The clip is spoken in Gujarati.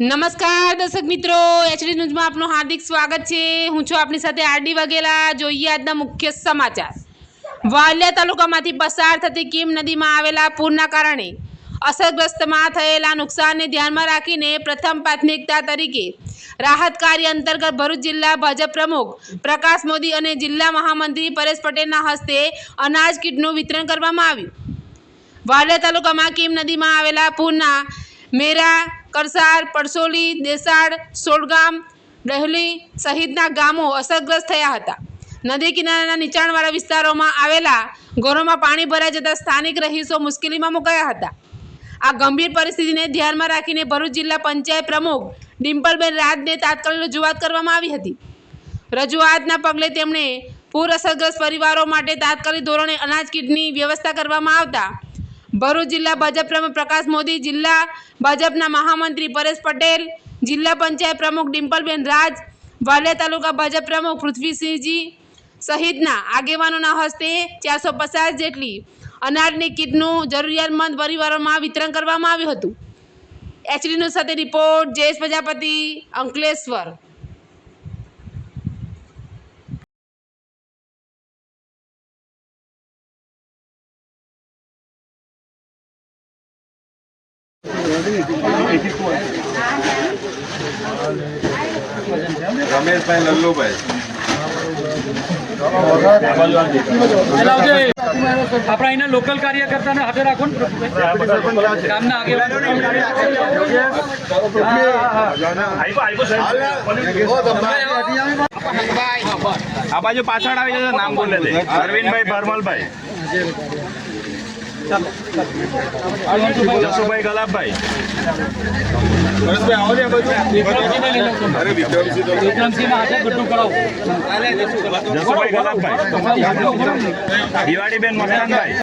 નમસ્કાર દર્શક મિત્રો, એચડી ન્યૂઝમાં આપનું હાર્દિક સ્વાગત છે। હું છું આપની સાથે આરડી વાઘેલા। જોઈએ આજના મુખ્ય સમાચાર। વાલિયા તાલુકામાંથી પસાર થતી કીમ નદીમાં આવેલા પૂરના કારણે અસરગ્રસ્તમાં થયેલા નુકસાનને ધ્યાનમાં રાખીને પ્રથમ પ્રાથમિકતા તરીકે રાહત કાર્ય અંતર્ગત ભરૂચ જિલ્લા ભાજપ પ્રમુખ પ્રકાશ મોદી અને જિલ્લા મહામંત્રી પરેશ પટેલના હસ્તે અનાજ કીટનું વિતરણ કરવામાં આવ્યું। વાલિયા તાલુકામાં કીમ નદીમાં આવેલા પૂરના મેરા, કરસાર, પડસોલી, દેસાડ, સોડગામ, ડહલી સહિતના ગામો અસરગ્રસ્ત થયા હતા। નદી કિનારાના નીચાણવાળા વિસ્તારોમાં આવેલા ઘરોમાં પાણી ભરાઈ જતાં સ્થાનિક રહીશો મુશ્કેલીમાં મુકાયા હતા। આ ગંભીર પરિસ્થિતિને ધ્યાનમાં રાખીને ભરૂચ જિલ્લા પંચાયત પ્રમુખ ડિમ્પલબેન રાજને તાત્કાલિક રજૂઆત કરવામાં આવી હતી। રજૂઆતના પગલે તેમણે પૂર અસરગ્રસ્ત પરિવારો માટે તાત્કાલિક ધોરણે અનાજ કીટની વ્યવસ્થા કરવામાં આવતા ભરૂચ જિલ્લા ભાજપ પ્રમુખ પ્રકાશ મોદી, જિલ્લા ભાજપના મહામંત્રી પરેશ પટેલ, જિલ્લા પંચાયત પ્રમુખ ડિમ્પલબેન રાજ, વાલિયા તાલુકા ભાજપ પ્રમુખ પૃથ્વીસિંહજી સહિતના આગેવાનોના હસ્તે 450 જેટલી અનાજની કીટનું જરૂરિયાતમંદ પરિવારોમાં વિતરણ કરવામાં આવ્યું હતું। એચડી ન્યૂઝ સાથે રિપોર્ટ જયેશ પ્રજાપતિ, અંકલેશ્વર। रमेश भाई लल्लू भाई अपना इन्हें लोकल कार्यकर्ता ने हाथे राखो काम ना आगे आ बाजू पाछड़ આવી જશે નામ બોલે દે અરવિંદભાઈ ભરમલભાઈ જસુભાઈ ગલાબભાઈ પરેશભાઈ આવો ને બાજુ અરે વિક્રમસિંહ ના હાથે ગુટ્ટુ કરાવો જસુભાઈ ગલાબભાઈ દિવાળીબેન મસ્તાનભાઈ